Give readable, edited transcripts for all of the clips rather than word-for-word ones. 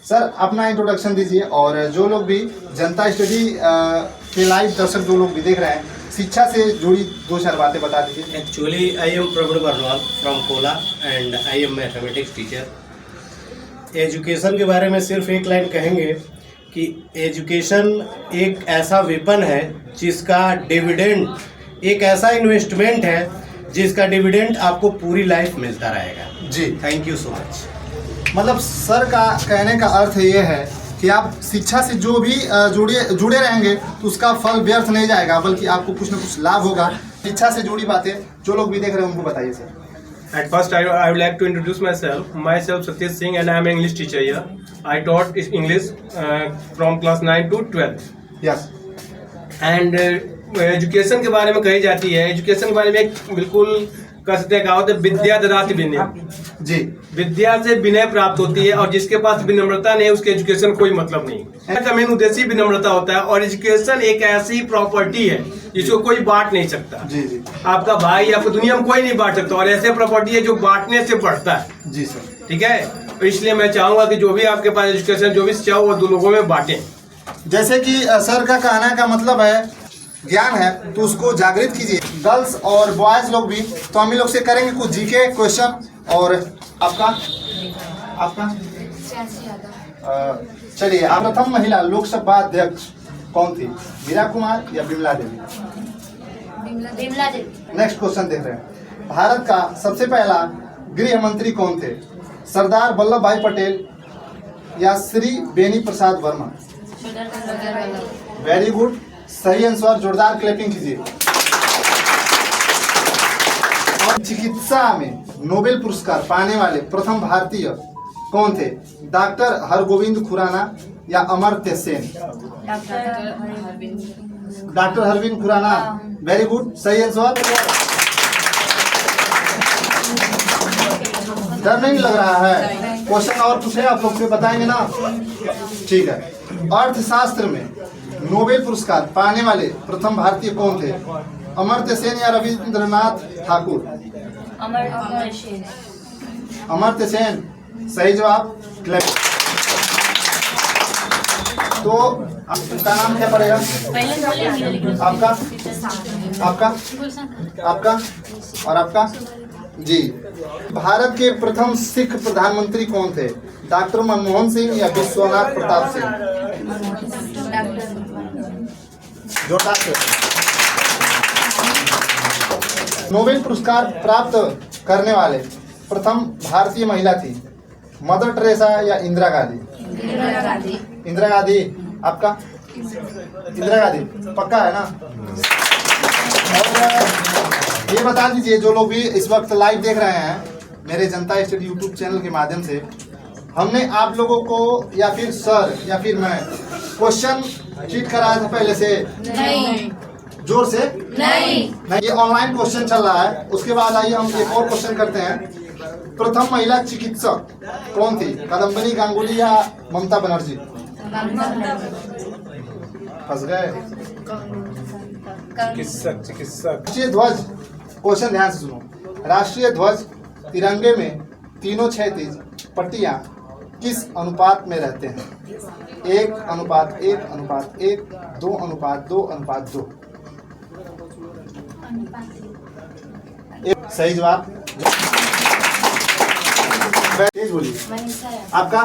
Sir अपना introduction दीजिए और जो लोग भी जनता स्टडी के लाइव दर्शक जो लोग भी देख रहे हैं, शिक्षा से जुड़ी दो चार बातें बता दीजिए। Actually, I am Prabhu Barnwal from Kola and I am mathematics teacher. Education के बारे में सिर्फ एक लाइन कहेंगे कि एजुकेशन एक ऐसा वेपन है जिसका डिविडेंड, एक ऐसा इन्वेस्टमेंट है जिसका डिविडेंड आपको पूरी लाइफ मिलता रहेगा। जी, थैंक यू सो मच। मतलब सर का कहने का अर्थ ये है कि आप शिक्षा से जो भी जुड़े रहेंगे तो उसका फल व्यर्थ नहीं जाएगा, बल्कि आपको कुछ ना कुछ लाभ होगा। शिक्षा से जुड़ी बातें जो लोग भी देख रहे हैं उनको बताइए sir. At first, I would like to introduce myself. Myself Satish Singh, and I am an English teacher here. I taught English from class 9 to 12. Yes, And education के बारे में कही जाती है, एजुकेशन के बारे में एक बिल्कुल कह सकते हैं कहावत है, विद्या ददाति विनय। जी, विद्या से विनय प्राप्त होती है और जिसके पास विनम्रता नहीं है उसके एजुकेशन कोई मतलब नहीं। इसका मेन उद्देश्य ही विनम्रता होता है और एजुकेशन एक ऐसी प्रॉपर्टी है जिसको कोई बांट नहीं सकता। जी जी आपका भाई आपको दुनिया में कोई नहीं बांट सकता और ऐसे प्रॉपर्टी है जो बांटने से बढ़ता है। जी सर। ठीक है, तो इसलिए मैं चाहूंगा कि जो भी आपके पास एजुकेशन जो भी चाहो वो दो लोगों में बांटें। जैसे कि सर का कहने का मतलब है ज्ञान है तो उसको जागृत कीजिए। गर्ल्स और बॉयज लोग भी, तो हम लोग से करेंगे कुछ जीके क्वेश्चन। और आपका चलिए, आप प्रथम महिला लोकसभा अध्यक्ष कौन थी, मीरा कुमार या बिमला देवी? बिमला देवी। नेक्स्ट क्वेश्चन देख रहे हैं, भारत का सबसे पहला गृह मंत्री कौन थे, सरदार वल्लभ भाई पटेल या श्री बेनी प्रसाद वर्मा? वेरी गुड, सही आंसर, जोरदार क्लैपिंग कीजिए। और चिकित्सा में नोबेल पुरस्कार पाने वाले प्रथम भारतीय कौन थे, डॉक्टर हरगोविंद खुराना या Amartya Sen? Doctor Harvind Khurana. Very good, सही आंसर। डर नहीं लग रहा है? क्वेश्चन और पूछे आप लोग, फिर बताएंगे ना? ठीक है। अर्थशास्त्र में नोबेल पुरस्कार पाने वाले प्रथम भारतीय कौन थे, अमर्त्य सेन या रविंद्रनाथ ठाकुर? अमर्त्य सेन, सही जवाब, क्लैप। तो आपका नाम क्या पड़ेगा? आपका और आपका? जी, भारत के प्रथम सिख प्रधानमंत्री कौन थे, डॉक्टर मनमोहन सिंह या विश्वनाथ प्रताप सिंह? जोरदार से। नोबेल पुरस्कार प्राप्त करने वाले प्रथम भारतीय महिला थी, मदर टेरेसा या इंदिरा गांधी? इंदिरा गांधी। आपका? इंदिरा गांधी, पक्का है ना? और ये बता दीजिए जो लोग भी इस वक्त लाइव देख रहे हैं मेरे जनता स्टडी यूट्यूब चैनल के माध्यम से, हमने आप लोगों को या फिर सर या फिर मैं क्वेश्चन चीट कराया था पहले से? नहीं। जोर से नहीं। ये ऑनलाइन क्वेश्चन चल रहा है। उसके बाद आइए हम एक और क्वेश्चन करते हैं, प्रथम महिला चिकित्सक कौन थी, कादम्बनी गांगुली या ममता बनर्जी? फंस गए। चिकित्सक। राष्ट्रीय ध्वज, क्वेश्चन ध्यान से सुनो, राष्ट्रीय ध्वज तिरंगे में तीनों क्षैतिज पट्टियां किस अनुपात में रहते हैं, 1:1:1, 2:2:2? सही जवाब। तेज बोलिए। आपका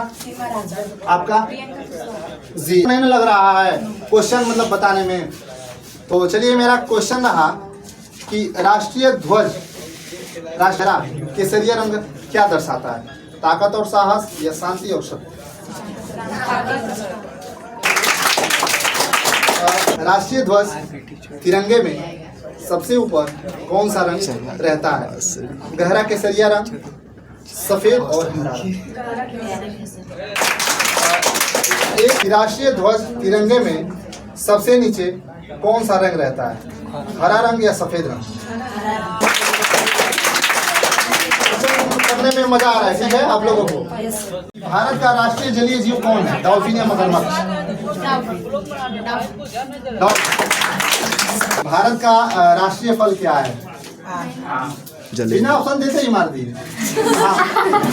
जी नहीं लग रहा है क्वेश्चन मतलब बताने में। तो चलिए, मेरा क्वेश्चन रहा कि राष्ट्रीय ध्वज केसरिया रंग क्या दर्शाता है, ताकत और साहस या शांति और शक्ति? राष्ट्रीय ध्वज तिरंगे में सबसे ऊपर कौन सा रंग रहता है, गहरा केसरिया रंग, सफेद और हरा रंग? एक राष्ट्रीय ध्वज तिरंगे में सबसे नीचे कौन सा रंग रहता है, हरा रंग या सफेद रंग? करने में मजा आ रहा है, ठीक है आप लोगों को? भारत का राष्ट्रीय जलीय जीव कौन है, डॉल्फिन या मगरमच्छ? भारत का राष्ट्रीय फल क्या है? बिना ऑप्शन देते ही मार दिए।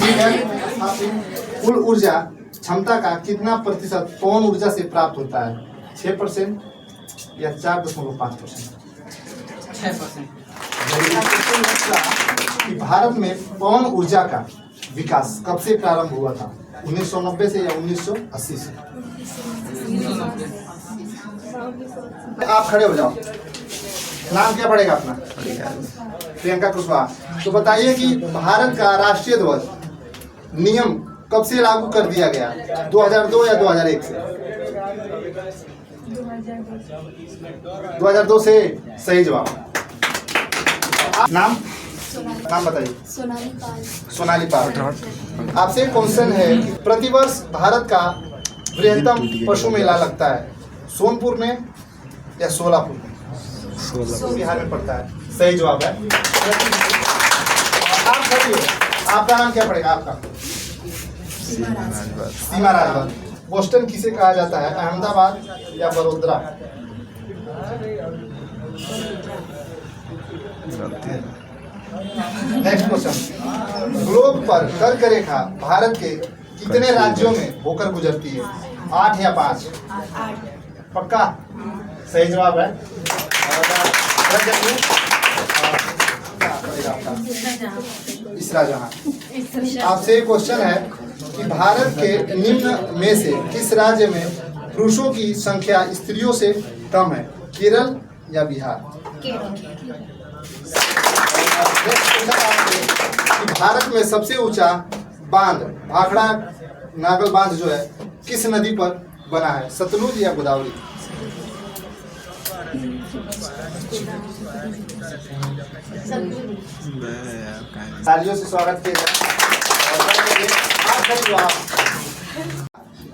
ठीक है। कुल ऊर्जा क्षमता का कितना प्रतिशत पवन ऊर्जा से प्राप्त होता है? 6% या 4.5%? 6%। कि भारत में पवन ऊर्जा का विकास कब से प्रारंभ हुआ था? 1990 से या 1980 से? आप खड़े हो जाओ। नाम क्या पड़ेगा अपना? प्रियंका कुशवाहा। तो बताइए कि भारत का राष्ट्रीय ध्वज नियम कब से लागू कर दिया गया? 2002 या 2001 से? 2002 से सही जवाब। नाम बताइए। सोनाली पाल। आपसे क्वेश्चन है कि प्रतिवर्ष भारत का बृहत्तम पशु मेला लगता है सोनपुर में या सोलापुर में? बिहार में पड़ता है, सही जवाब है। आप बताइए, आपका नाम क्या पड़ेगा? आपका सीमा राजभर। बोस्टन किसे कहा जाता है? अहमदाबाद या बड़ोदरा? नेक्स्ट क्वेश्चन, ग्लोब पर कर्क रेखा भारत के कितने राज्यों में होकर गुजरती है? 8 या 5? पक्का सही जवाब है। इसरा जहां। आपसे क्वेश्चन है कि भारत के निम्न में से किस राज्य में पुरुषों की संख्या स्त्रियों से कम है? केरल या बिहार? कि भारत में सबसे ऊंचा बांध भाखड़ा नागल बांध जो है किस नदी पर बना है? सतलुज या गोदावरी? तालियों से स्वागत किया जाए।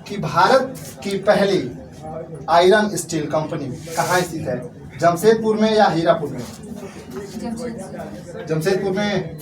कि भारत की पहली आयरन स्टील कंपनी कहाँ स्थित है? जमशेदपुर में या हीरापुर में? जमशेदपुर में।